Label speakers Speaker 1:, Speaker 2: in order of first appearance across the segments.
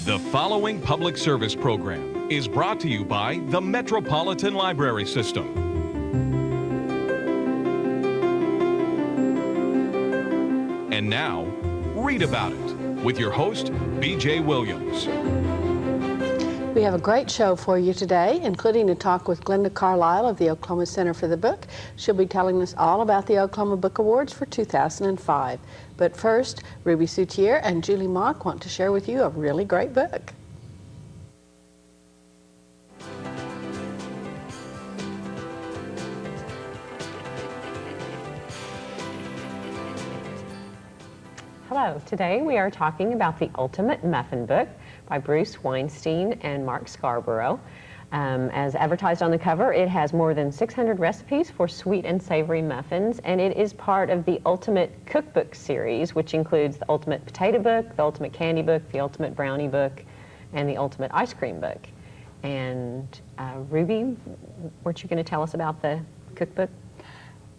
Speaker 1: The following public service program is brought to you by the Metropolitan Library System. And now, Read About It with your host, B.J. Williams.
Speaker 2: We have a great show for you today, including a talk with Glenda Carlile of the Oklahoma Center for the Book. She'll be telling us all about the Oklahoma Book Awards for 2005. But first, Ruby Soutier and Julie Mock want to share with you a really great book.
Speaker 3: Hello, today we are talking about The Ultimate Muffin Book by Bruce Weinstein and Mark Scarborough. As advertised on the cover, it has more than 600 recipes for sweet and savory muffins, and it is part of the Ultimate Cookbook series, which includes the Ultimate Potato Book, the Ultimate Candy Book, the Ultimate Brownie Book, and the Ultimate Ice Cream Book. And Ruby, weren't you going to tell us about the cookbook?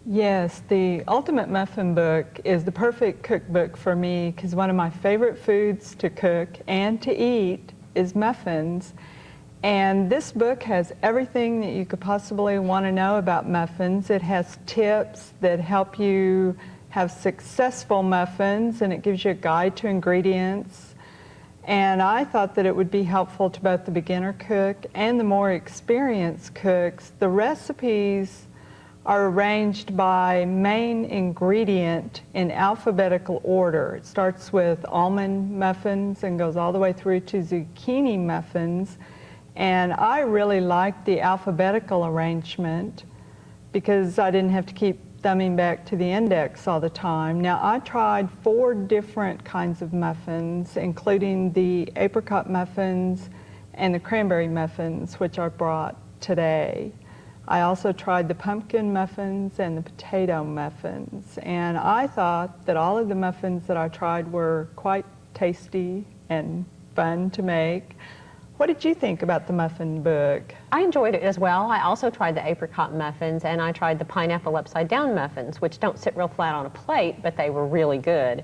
Speaker 4: Yes, the Ultimate Muffin Book is the perfect cookbook for me because one of my favorite foods to cook and to eat is muffins. And this book has everything that you could possibly want to know about muffins. It has tips that help you have successful muffins, and it gives you a guide to ingredients. And I thought that it would be helpful to both the beginner cook and the more experienced cooks. The recipes are arranged by main ingredient in alphabetical order. It starts with almond muffins and goes all the way through to zucchini muffins. And I really liked the alphabetical arrangement because I didn't have to keep thumbing back to the index all the time. Now, I tried 4 different kinds of muffins, including the apricot muffins and the cranberry muffins, which I brought today. I also tried the pumpkin muffins and the potato muffins, and I thought that all of the muffins that I tried were quite tasty and fun to make. What did you think about the muffin book?
Speaker 3: I enjoyed it as well. I also tried the apricot muffins, and I tried the pineapple upside-down muffins, which don't sit real flat on a plate, but they were really good.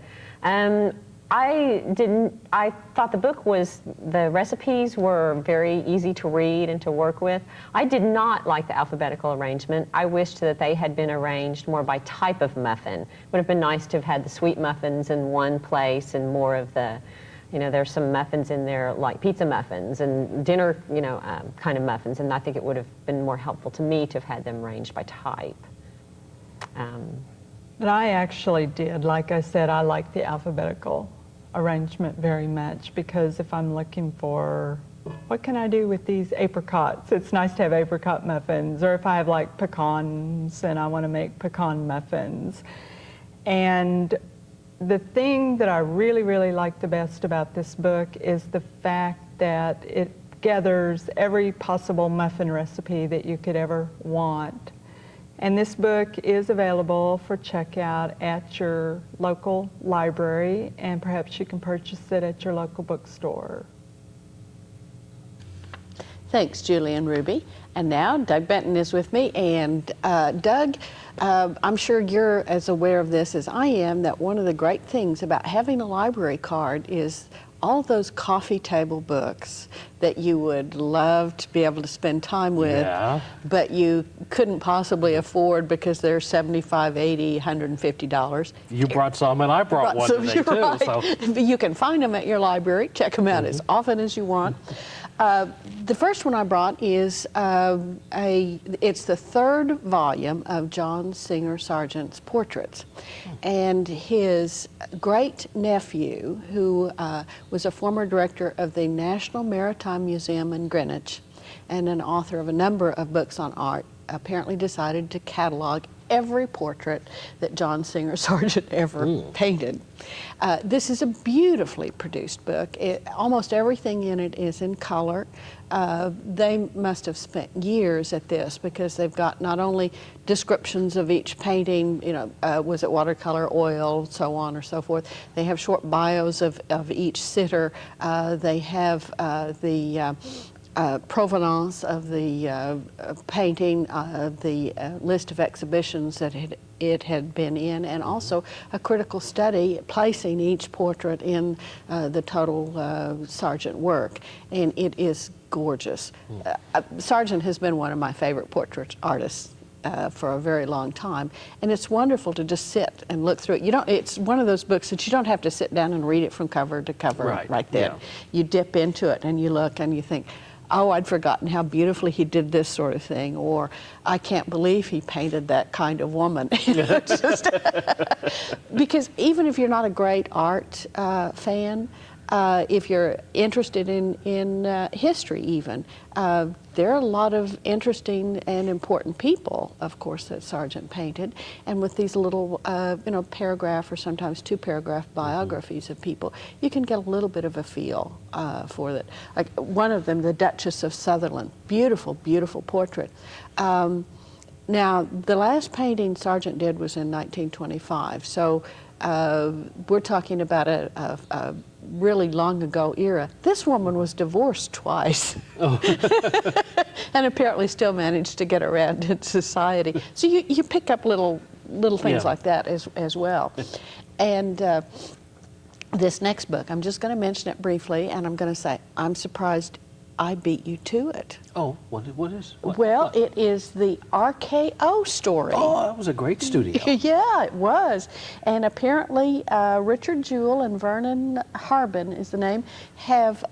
Speaker 3: I thought the recipes were very easy to read and to work with. I did not like the alphabetical arrangement. I wished that they had been arranged more by type of muffin. It would have been nice to have had the sweet muffins in one place and more of the, there's some muffins in there like pizza muffins and dinner, kind of muffins, and I think it would have been more helpful to me to have had them arranged by type.
Speaker 4: But I actually did. Like I said, I like the alphabetical arrangement very much because if I'm looking for what can I do with these apricots, it's nice to have apricot muffins, or if I have like pecans and I want to make pecan muffins. And the thing that I really, really like the best about this book is the fact that it gathers every possible muffin recipe that you could ever want. And this book is available for checkout at your local library, and perhaps you can purchase it at your local bookstore.
Speaker 2: Thanks, Julie and Ruby. And now Doug Benton is with me. And Doug, I'm sure you're as aware of this as I am, that one of the great things about having a library card is all those coffee table books that you would love to be able to spend time with, but you couldn't possibly afford because they're $75, $80, $150.
Speaker 5: You brought some and I brought one today too.
Speaker 2: Right.
Speaker 5: So.
Speaker 2: You can find them at your library. Check them out as often as you want. The first one I brought is it's the 3rd volume of John Singer Sargent's portraits. And his great nephew, who was a former director of the National Maritime Museum in Greenwich and an author of a number of books on art, apparently decided to catalog every portrait that John Singer Sargent ever painted. This is a beautifully produced book. Almost everything in it is in color. They must have spent years at this because they've got not only descriptions of each painting, was it watercolor, oil, so on or so forth. They have short bios of each sitter. They have the provenance of the painting, the list of exhibitions that it had been in, and also a critical study placing each portrait in the total Sargent work. And it is gorgeous. Sargent has been one of my favorite portrait artists for a very long time, and it's wonderful to just sit and look through it. You don't. It's one of those books that you don't have to sit down and read it from cover to cover right there.
Speaker 5: Yeah.
Speaker 2: You dip into it and you look and you think, oh, I'd forgotten how beautifully he did this sort of thing, or I can't believe he painted that kind of woman. It's just because even if you're not a great art fan, if you're interested in history even, there are a lot of interesting and important people, of course, that Sargent painted. And with these little, paragraph or sometimes two-paragraph biographies of people, you can get a little bit of a feel for it. Like one of them, the Duchess of Sutherland, beautiful, beautiful portrait. Now, the last painting Sargent did was in 1925, so we're talking about a really long ago era. This woman was divorced twice. Oh. And apparently still managed to get around in society. So you pick up little things like that as well. And this next book, I'm just going to mention it briefly, and I'm going to say, I'm surprised I beat you to it.
Speaker 5: Oh, what is?
Speaker 2: Well, it is the RKO story.
Speaker 5: Oh, that was a great studio.
Speaker 2: Yeah, it was. And apparently Richard Jewell and Vernon Harbin is the name, have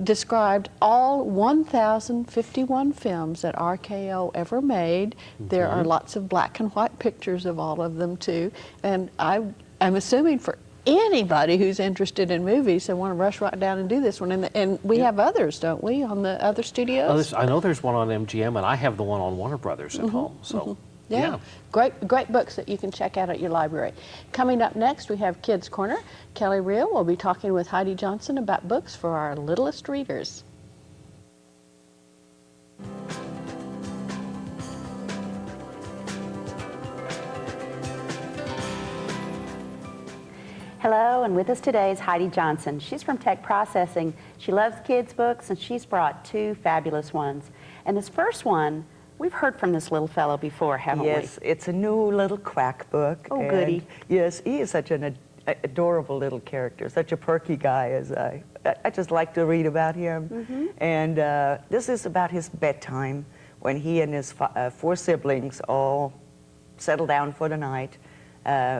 Speaker 2: described all 1,051 films that RKO ever made. There are lots of black and white pictures of all of them too. And I'm assuming for anybody who's interested in movies and want to rush right down and do this one. And we have others, don't we, on the other studios?
Speaker 5: I know there's one on MGM, and I have the one on Warner Brothers at home. So,
Speaker 2: yeah. Great books that you can check out at your library. Coming up next, we have Kids Corner. Kelly Reel will be talking with Heidi Johnson about books for our littlest readers.
Speaker 6: Hello, and with us today is Heidi Johnson. She's from Tech Processing. She loves kids' books, and she's brought two fabulous ones. And this first one, we've heard from this little fellow before, haven't we?
Speaker 7: Yes, it's a new little quack book.
Speaker 6: Oh, goody.
Speaker 7: Yes, he is such an adorable little character, such a perky guy. As I just like to read about him. And this is about his bedtime, when he and his four siblings all settle down for the night.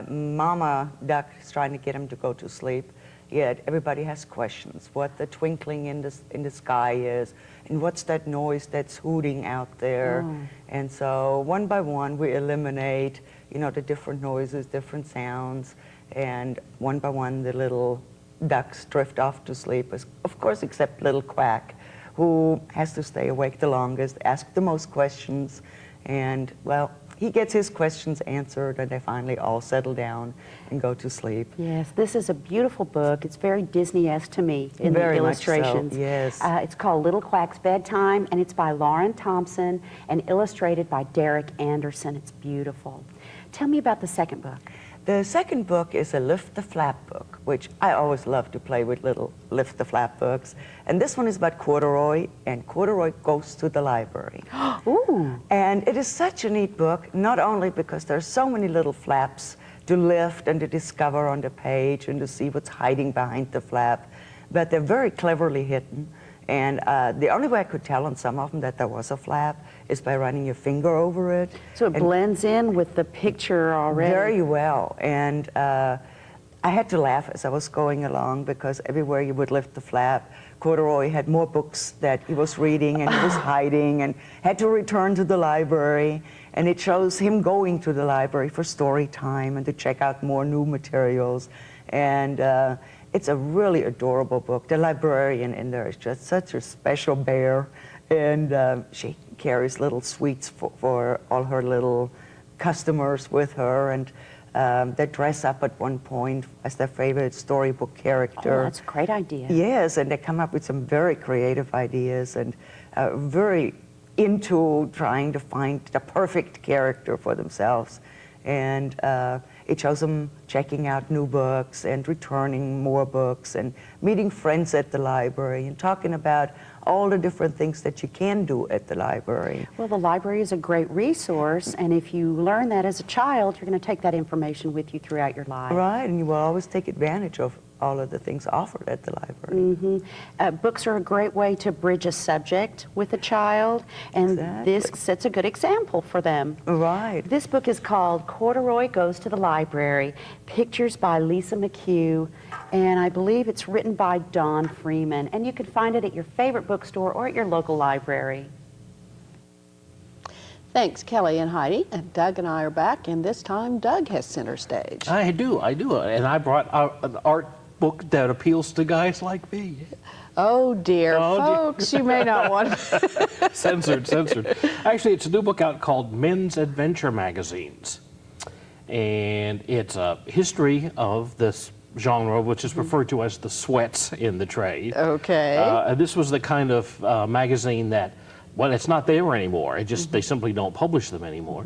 Speaker 7: Mama Duck is trying to get him to go to sleep, yet everybody has questions. What the twinkling in the sky is, and what's that noise that's hooting out there. And so one by one we eliminate, the different noises, different sounds, and one by one the little ducks drift off to sleep, of course except little Quack, who has to stay awake the longest, ask the most questions, and well, he gets his questions answered, and they finally all settle down and go to sleep.
Speaker 6: Yes, this is a beautiful book. It's very Disney-esque to me in
Speaker 7: Very
Speaker 6: the illustrations.
Speaker 7: Much so, yes.
Speaker 6: It's called Little Quack's Bedtime, and it's by Lauren Thompson and illustrated by Derek Anderson. It's beautiful. Tell me about the second book.
Speaker 7: The second book is a Lift the Flap book, which I always love to play with little Lift the Flap books. And this one is about Corduroy, and Corduroy goes to the library.
Speaker 6: Ooh.
Speaker 7: And it is such a neat book, not only because there's so many little flaps to lift and to discover on the page and to see what's hiding behind the flap, but they're very cleverly hidden. And the only way I could tell on some of them that there was a flap is by running your finger over it.
Speaker 6: So it blends in with the picture already.
Speaker 7: Very well. And I had to laugh as I was going along, because everywhere you would lift the flap, Corduroy had more books that he was reading and he was hiding and had to return to the library. And it shows him going to the library for story time and to check out more new materials. And it's a really adorable book. The librarian in there is just such a special bear, and she carries little sweets for all her little customers with her, and they dress up at one point as their favorite storybook character.
Speaker 6: Oh, that's a great idea.
Speaker 7: Yes, and they come up with some very creative ideas, and very into trying to find the perfect character for themselves. And it shows them checking out new books and returning more books and meeting friends at the library and talking about all the different things that you can do at the library.
Speaker 6: Well, the library is a great resource, and if you learn that as a child, you're going to take that information with you throughout your life.
Speaker 7: Right, and you will always take advantage of all of the things offered at the library.
Speaker 6: Books are a great way to bridge a subject with a child, and this
Speaker 7: Exactly.
Speaker 6: sets a good example for them.
Speaker 7: Right.
Speaker 6: This book is called Corduroy Goes to the Library, pictures by Lisa McHugh, and I believe it's written by Don Freeman, and you can find it at your favorite bookstore or at your local library.
Speaker 2: Thanks, Kelly and Heidi. And Doug and I are back, and this time Doug has center stage.
Speaker 5: I do. And I brought an art book that appeals to guys like me.
Speaker 2: Oh dear,
Speaker 5: Oh, dear.
Speaker 2: folks, you may not want
Speaker 5: Censored. Actually, it's a new book out called Men's Adventure Magazines. And it's a history of this genre, which is referred to as the sweats in the trade.
Speaker 2: Okay.
Speaker 5: And this was the kind of magazine that, well, it's not there anymore. It just, they simply don't publish them anymore.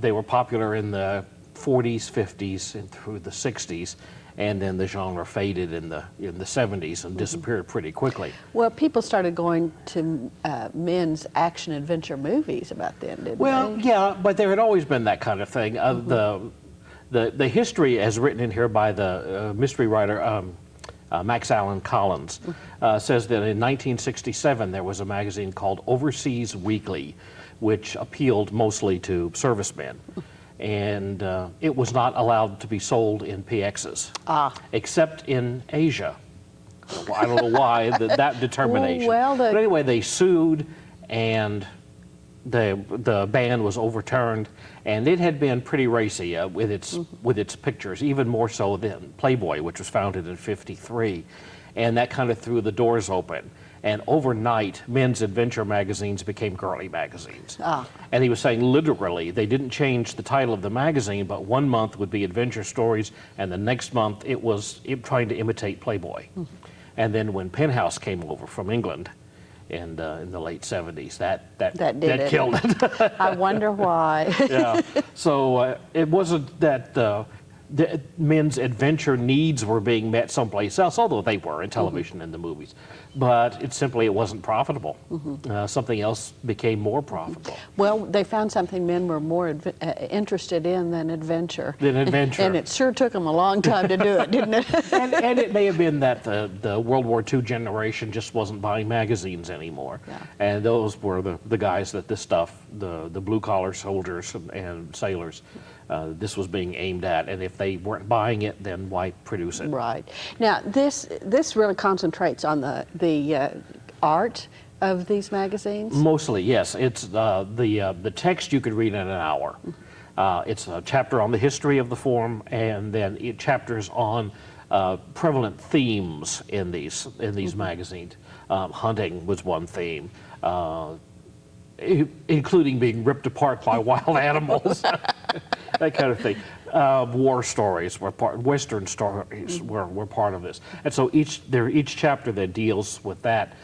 Speaker 5: They were popular in the 40s, 50s, and through the 60s. And then the genre faded in the 70s and disappeared pretty quickly.
Speaker 2: Well, people started going to men's action adventure movies about then, didn't
Speaker 5: Well,
Speaker 2: they?
Speaker 5: yeah, but there had always been that kind of thing. The history, as written in here by the mystery writer Max Allan Collins, says that in 1967 there was a magazine called Overseas Weekly, which appealed mostly to servicemen. And it was not allowed to be sold in PXs, except in Asia. Well, I don't know why that determination.
Speaker 2: Well,
Speaker 5: but anyway, they sued, and the ban was overturned, and it had been pretty racy with its pictures, even more so than Playboy, which was founded in '53, and that kind of threw the doors open. And overnight, men's adventure magazines became girly magazines. And he was saying literally, they didn't change the title of the magazine, but one month would be adventure stories, and the next month it was trying to imitate Playboy. And then when Penthouse came over from England in the late 70s, that killed it.
Speaker 2: I wonder why.
Speaker 5: Yeah. So it wasn't that the men's adventure needs were being met someplace else, although they were in television and the movies. But it wasn't profitable. Something else became more profitable.
Speaker 2: Well, they found something men were more interested in than adventure. And it sure took them a long time to do it, didn't it?
Speaker 5: and it may have been that the World War II generation just wasn't buying magazines anymore.
Speaker 2: Yeah.
Speaker 5: And those were the guys that this stuff, the blue-collar soldiers and sailors, this was being aimed at. And if they weren't buying it, then why produce it?
Speaker 2: Right. Now, this really concentrates on the art of these magazines?
Speaker 5: Mostly, yes. It's the text you could read in an hour. It's a chapter on the history of the form, and then chapters on prevalent themes in these magazines. Hunting was one theme, including being ripped apart by wild animals, that kind of thing. War stories were part. Western stories were part of this, and so each chapter that deals with that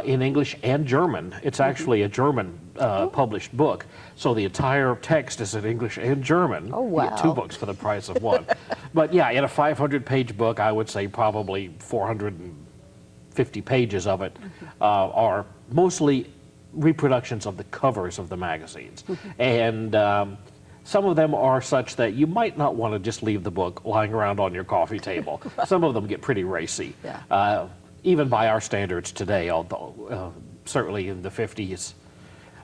Speaker 5: in English and German. It's actually a German published book, so the entire text is in English and German.
Speaker 2: Oh, wow.
Speaker 5: You get two books for the price of one. But yeah, in a 500-page book, I would say probably 450 pages of it are mostly reproductions of the covers of the magazines, and some of them are such that you might not want to just leave the book lying around on your coffee table. Some of them get pretty racy, even by our standards today, although certainly in the 50s,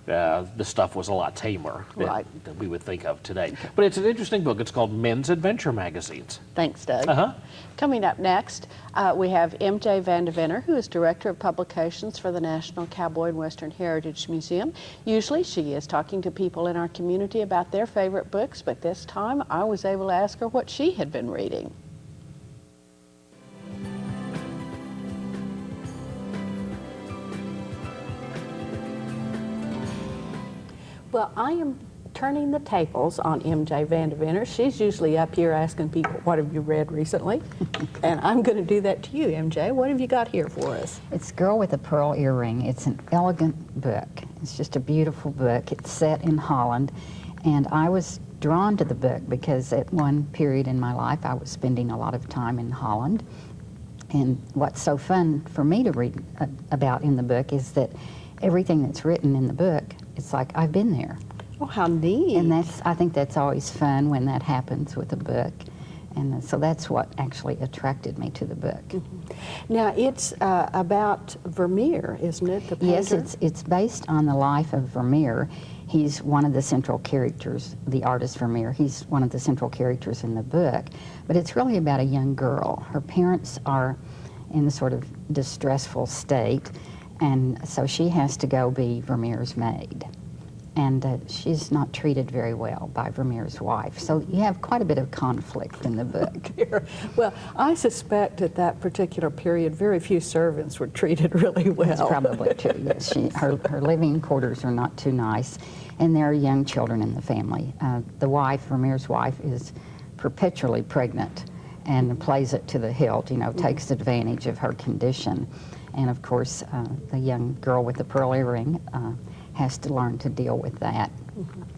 Speaker 5: the stuff was a lot tamer than we would think of today. But it's an interesting book. It's called Men's Adventure Magazines.
Speaker 2: Thanks, Doug. Coming up next, we have M.J. Vandevenner, who is Director of Publications for the National Cowboy and Western Heritage Museum. Usually she is talking to people in our community about their favorite books, but this time I was able to ask her what she had been reading. Well, I am turning the tables on M.J. Vandevenner. She's usually up here asking people, what have you read recently? And I'm going to do that to you, M.J. What have you got here for us?
Speaker 8: It's Girl with a Pearl Earring. It's an elegant book. It's just a beautiful book. It's set in Holland. And I was drawn to the book because at one period in my life I was spending a lot of time in Holland. And what's so fun for me to read about in the book is that everything that's written in the book, it's like I've been there.
Speaker 2: Oh, how neat.
Speaker 8: And I think that's always fun when that happens with a book. And so that's what actually attracted me to the book.
Speaker 2: Now, it's about Vermeer, isn't it, the painter?
Speaker 8: Yes, it's based on the life of Vermeer. He's one of the central characters, the artist Vermeer. He's one of the central characters in the book. But it's really about a young girl. Her parents are in a sort of distressful state, and so she has to go be Vermeer's maid. And she's not treated very well by Vermeer's wife. So you have quite a bit of conflict in the book.
Speaker 2: Well, I suspect at that particular period, very few servants were treated really well.
Speaker 8: That's probably true, yes. Her living quarters are not too nice, and there are young children in the family. The wife, Vermeer's wife, is perpetually pregnant and plays it to the hilt, takes advantage of her condition. And of course, the young girl with the pearl earring has to learn to deal with that.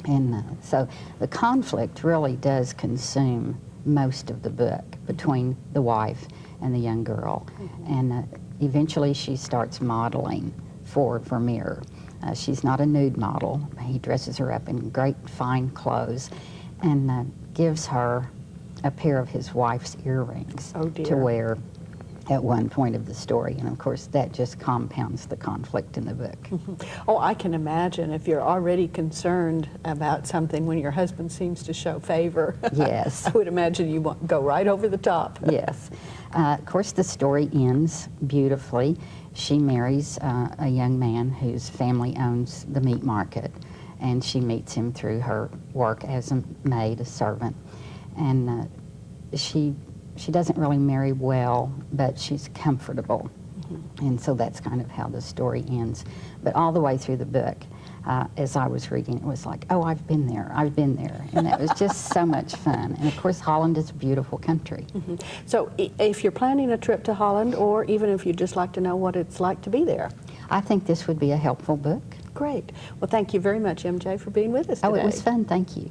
Speaker 8: And so the conflict really does consume most of the book between the wife and the young girl. And eventually she starts modeling for Vermeer. She's not a nude model. He dresses her up in great fine clothes and gives her a pair of his wife's earrings to wear at one point of the story. And of course that just compounds the conflict in the book.
Speaker 2: Oh, I can imagine if you're already concerned about something when your husband seems to show favor.
Speaker 8: Yes.
Speaker 2: I would imagine you want go right over the top.
Speaker 8: Yes. Of course the story ends beautifully. She marries a young man whose family owns the meat market, and she meets him through her work as a maid, a servant. And she doesn't really marry well, but she's comfortable. And so that's kind of how the story ends. But all the way through the book, as I was reading, it was like, oh, I've been there. And that was just so much fun. And of course, Holland is a beautiful country.
Speaker 2: So if you're planning a trip to Holland, or even if you'd just like to know what it's like to be there,
Speaker 8: I think this would be a helpful book.
Speaker 2: Great. Well, thank you very much, MJ, for being with us today.
Speaker 8: Oh, it was fun. Thank you.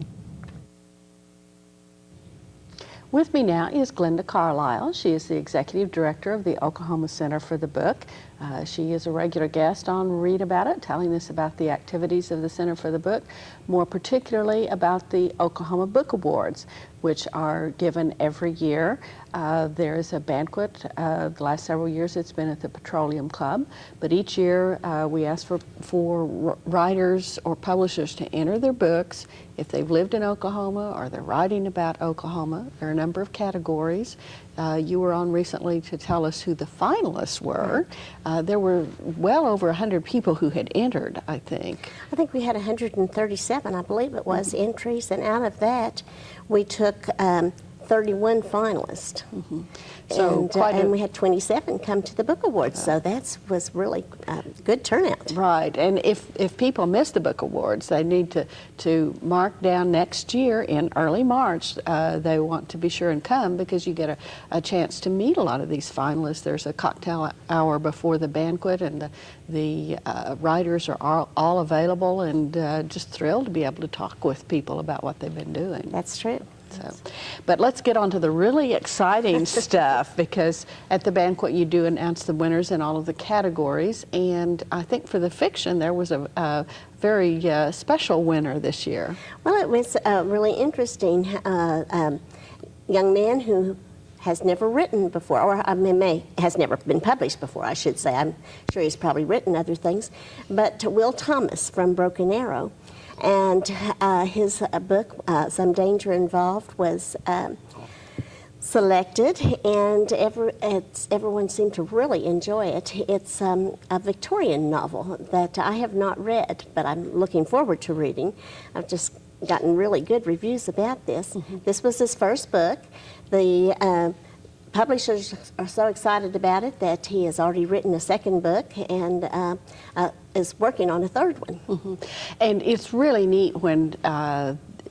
Speaker 2: With me now is Glenda Carlile. She is the Executive Director of the Oklahoma Center for the Book. She is a regular guest on Read About It, telling us about the activities of the Center for the Book, more particularly about the Oklahoma Book Awards, which are given every year. There is a banquet. The last several years it's been at the Petroleum Club, but each year we ask for writers or publishers to enter their books if they've lived in Oklahoma or they're writing about Oklahoma. There are a number of categories. You were on recently to tell us who the finalists were. There were well over 100 people who had entered, I think.
Speaker 9: I think we had 137, I believe it was, entries, and out of that we took 31 finalists.
Speaker 2: So
Speaker 9: and we had 27 come to the Book Awards, so that was really good turnout.
Speaker 2: Right, and if people miss the Book Awards, they need to mark down next year in early March. They want to be sure and come because you get a chance to meet a lot of these finalists. There's a cocktail hour before the banquet, and the writers are all available, and just thrilled to be able to talk with people about what they've been doing.
Speaker 9: That's true.
Speaker 2: So, but let's get on to the really exciting stuff, because at the banquet you do announce the winners in all of the categories, and I think for the fiction there was a very special winner this year.
Speaker 9: Well, it was a really interesting young man who has never written before, or has never been published before, I should say. I'm sure he's probably written other things, but Will Thomas from Broken Arrow. And his book, Some Danger Involved, was selected, and everyone seemed to really enjoy it. It's a Victorian novel that I have not read, but I'm looking forward to reading. I've just gotten really good reviews about this. This was his first book. The publishers are so excited about it that he has already written a second book and is working on a third one.
Speaker 2: And it's really neat when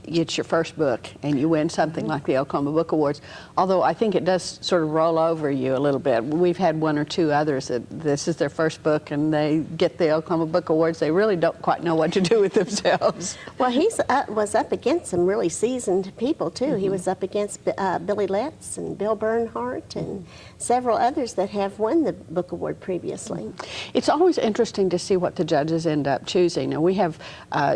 Speaker 2: it's your first book and you win something like the Oklahoma Book Awards, although I think it does sort of roll over you a little bit. We've had one or two others that this is their first book and they get the Oklahoma Book Awards. They really don't quite know what to do with themselves.
Speaker 9: Well, he was up against some really seasoned people, too. He was up against Billy Letts and Bill Bernhardt and several others that have won the book award previously.
Speaker 2: It's always interesting to see what the judges end up choosing. Now, we have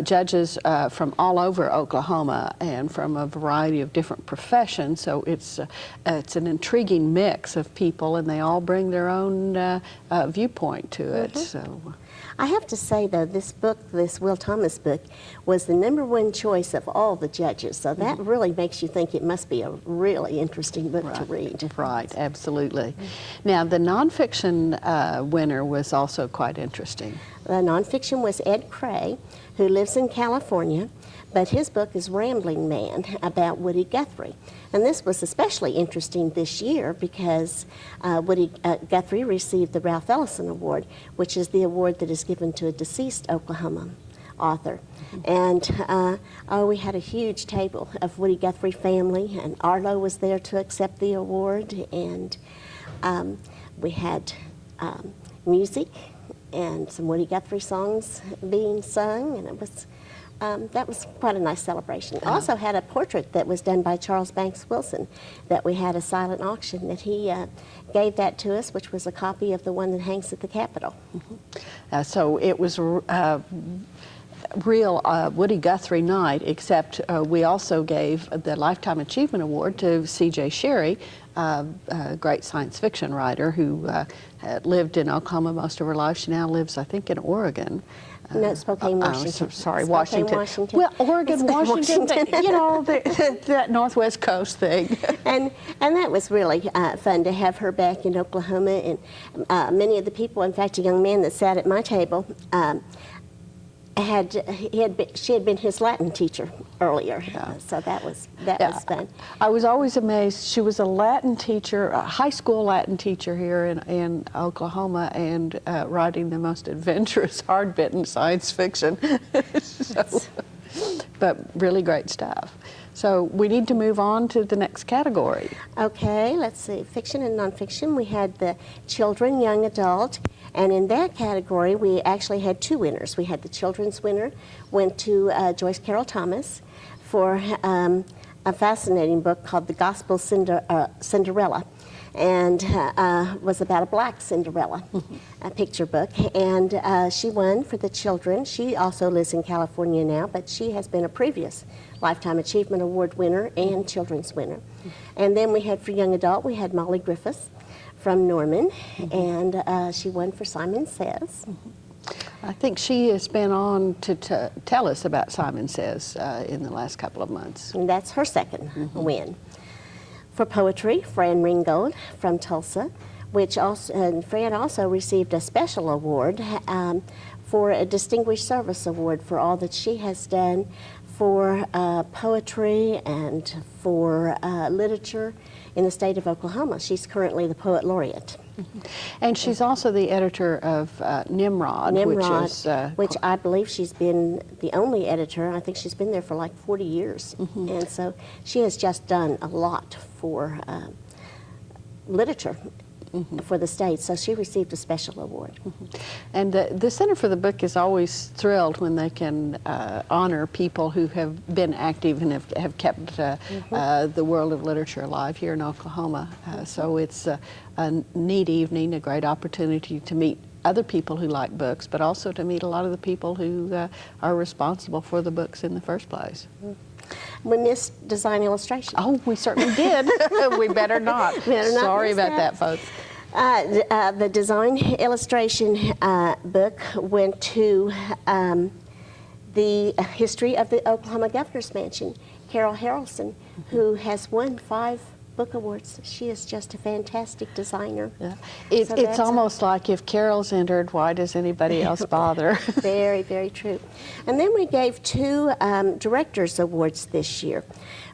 Speaker 2: judges from all over Oklahoma and from a variety of different professions, so it's an intriguing mix of people, and they all bring their own viewpoint to it. So,
Speaker 9: I have to say, though, this book, this Will Thomas book, was the #1 choice of all the judges, so that really makes you think it must be a really interesting book to read.
Speaker 2: Right, absolutely. Now, the nonfiction winner was also quite interesting.
Speaker 9: The nonfiction was Ed Cray, who lives in California, but his book is Rambling Man, about Woody Guthrie. And this was especially interesting this year because Woody Guthrie received the Ralph Ellison Award, which is the award that is given to a deceased Oklahoma author. And we had a huge table of Woody Guthrie family, and Arlo was there to accept the award, and we had music and some Woody Guthrie songs being sung, and it was that was quite a nice celebration. Also had a portrait that was done by Charles Banks Wilson that we had a silent auction that he gave that to us, which was a copy of the one that hangs at the Capitol.
Speaker 2: So it was real Woody Guthrie night, except we also gave the Lifetime Achievement Award to C.J. Sherry, a great science fiction writer who lived in Oklahoma most of her life. She now lives, I think, in Oregon.
Speaker 9: No, Spokane, Washington.
Speaker 2: Sorry,
Speaker 9: Spokane,
Speaker 2: Washington. Well, Oregon, Washington, you know, that Northwest Coast thing.
Speaker 9: And that was really fun to have her back in Oklahoma. And many of the people, in fact, a young man that sat at my table, she had been his Latin teacher earlier, so that was fun.
Speaker 2: I was always amazed. She was a Latin teacher, a high school Latin teacher here in Oklahoma, and writing the most adventurous, hard-bitten science fiction. But really great stuff. So we need to move on to the next category.
Speaker 9: Okay, let's see. Fiction and nonfiction. We had the children, young adult. And in that category, we actually had two winners. We had the children's winner, went to Joyce Carol Thomas for a fascinating book called The Gospel Cinderella, and was about a black Cinderella, a picture book. And she won for the children. She also lives in California now, but she has been a previous Lifetime Achievement Award winner and children's winner. And then we had for young adult, we had Molly Griffiths from Norman, and she won for Simon Says.
Speaker 2: I think she has been on to tell us about Simon Says in the last couple of months.
Speaker 9: And that's her second win. For poetry, Fran Ringgold from Tulsa, which also, and Fran also received a special award for a Distinguished Service Award for all that she has done for poetry and for literature in the state of Oklahoma. She's currently the Poet Laureate.
Speaker 2: And she's also the editor of Nimrod,
Speaker 9: which I believe she's been the only editor. I think she's been there for like 40 years. And so she has just done a lot for literature for the state, so she received a special award.
Speaker 2: And the Center for the Book is always thrilled when they can honor people who have been active and have kept the world of literature alive here in Oklahoma. So it's a neat evening, a great opportunity to meet other people who like books, but also to meet a lot of the people who are responsible for the books in the first place.
Speaker 9: We missed design illustration.
Speaker 2: Oh, we certainly did. We better not. Sorry about that, folks.
Speaker 9: The design illustration book went to the history of the Oklahoma Governor's Mansion, Carol Harrelson, who has won 5 book awards. She is just a fantastic designer.
Speaker 2: Yeah. It's almost like if Carol's entered, why does anybody else bother?
Speaker 9: Very, very true. And then we gave 2 Directors Awards this year,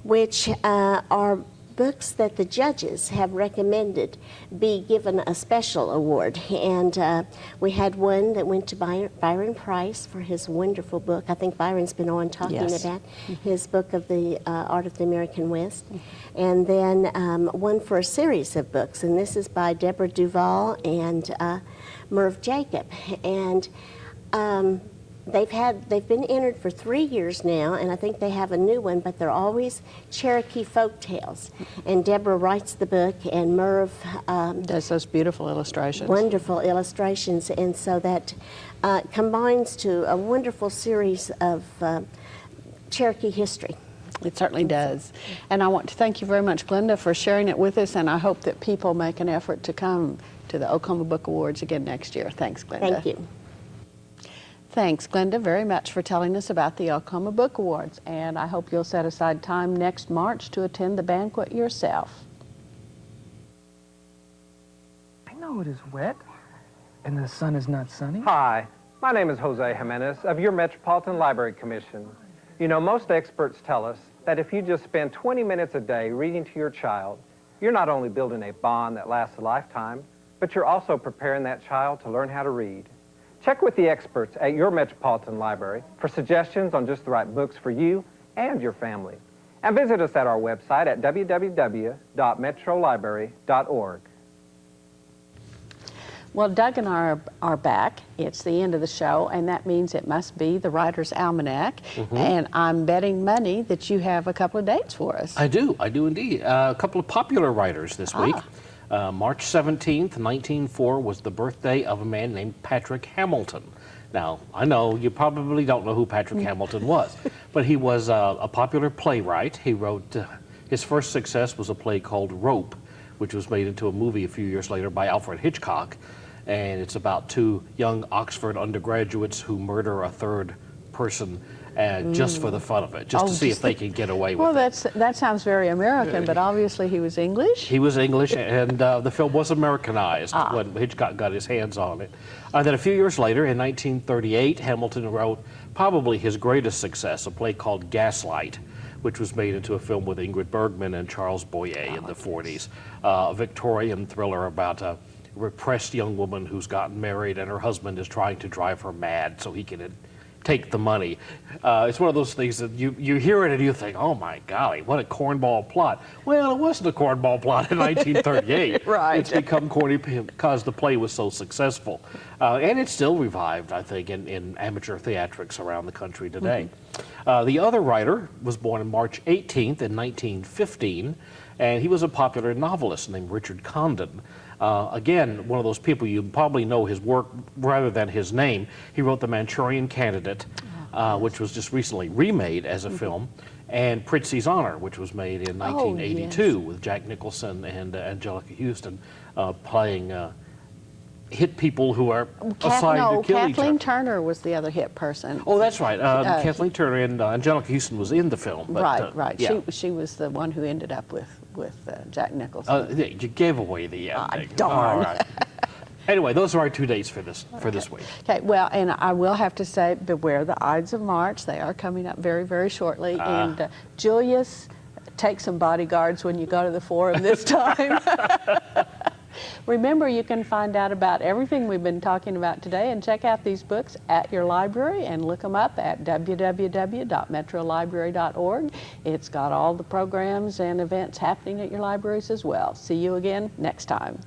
Speaker 9: which are books that the judges have recommended be given a special award. And we had one that went to Byron Price for his wonderful book. I think Byron's been on talking about his book of the Art of the American West. And then one for a series of books, and this is by Deborah Duval and Merv Jacob. And they've been entered for 3 years now, and I think they have a new one, but they're always Cherokee folk tales. And Deborah writes the book, and Merv
Speaker 2: does those beautiful illustrations.
Speaker 9: Wonderful illustrations, and so that combines to a wonderful series of Cherokee history.
Speaker 2: It certainly does. And I want to thank you very much, Glenda, for sharing it with us, and I hope that people make an effort to come to the Oklahoma Book Awards again next year. Thanks, Glenda.
Speaker 9: Thank you.
Speaker 2: Thanks, Glenda, very much for telling us about the Oklahoma Book Awards, and I hope you'll set aside time next March to attend the banquet yourself.
Speaker 10: I know it is wet, and the sun is not sunny.
Speaker 11: Hi, my name is Jose Jimenez of your Metropolitan Library Commission. You know, most experts tell us that if you just spend 20 minutes a day reading to your child, you're not only building a bond that lasts a lifetime, but you're also preparing that child to learn how to read. Check with the experts at your Metropolitan Library for suggestions on just the right books for you and your family. And visit us at our website at www.metrolibrary.org.
Speaker 2: Well, Doug and I are back. It's the end of the show, and that means it must be the Writer's Almanac. And I'm betting money that you have a couple of dates for us.
Speaker 5: I do indeed. A couple of popular writers this week. March 17th, 1904 was the birthday of a man named Patrick Hamilton. Now, I know you probably don't know who Patrick Hamilton was, but he was a popular playwright. He wrote, his first success was a play called Rope, which was made into a movie a few years later by Alfred Hitchcock. And it's about two young Oxford undergraduates who murder a third person just for the fun of it, just to see if they can get away with it.
Speaker 2: Well, that sounds very American, but obviously he was English.
Speaker 5: He was English, and the film was Americanized when Hitchcock got his hands on it. Then a few years later, in 1938, Hamilton wrote probably his greatest success, a play called Gaslight, which was made into a film with Ingrid Bergman and Charles Boyer in the 40s. A Victorian thriller about a repressed young woman who's gotten married and her husband is trying to drive her mad so he can take the money. It's one of those things that you hear it and you think, oh my golly, what a cornball plot. Well, it wasn't a cornball plot in 1938.
Speaker 2: Right.
Speaker 5: It's become corny because the play was so successful. And it's still revived, I think, in amateur theatrics around the country today. The other writer was born on March 18th in 1915, and he was a popular novelist named Richard Condon. Again, one of those people you probably know his work rather than his name. He wrote The Manchurian Candidate, which was just recently remade as a film, and Prizzi's Honor, which was made in 1982 with Jack Nicholson and Angelica Houston playing hit people who are assigned to kill each other.
Speaker 2: Kathleen Turner was the other hit person.
Speaker 5: Oh, that's right. Kathleen Turner and Angelica Houston was in the film. But,
Speaker 2: right.
Speaker 5: Yeah.
Speaker 2: She was the one who ended up with Jack Nicholson.
Speaker 5: You gave away the ending.
Speaker 2: Darn.
Speaker 5: All right. Anyway, those are our 2 dates for this week.
Speaker 2: Okay, well, and I will have to say, beware the Ides of March. They are coming up very, very shortly. And Julius, take some bodyguards when you go to the forum this time. Remember, you can find out about everything we've been talking about today and check out these books at your library and look them up at www.metrolibrary.org. It's got all the programs and events happening at your libraries as well. See you again next time.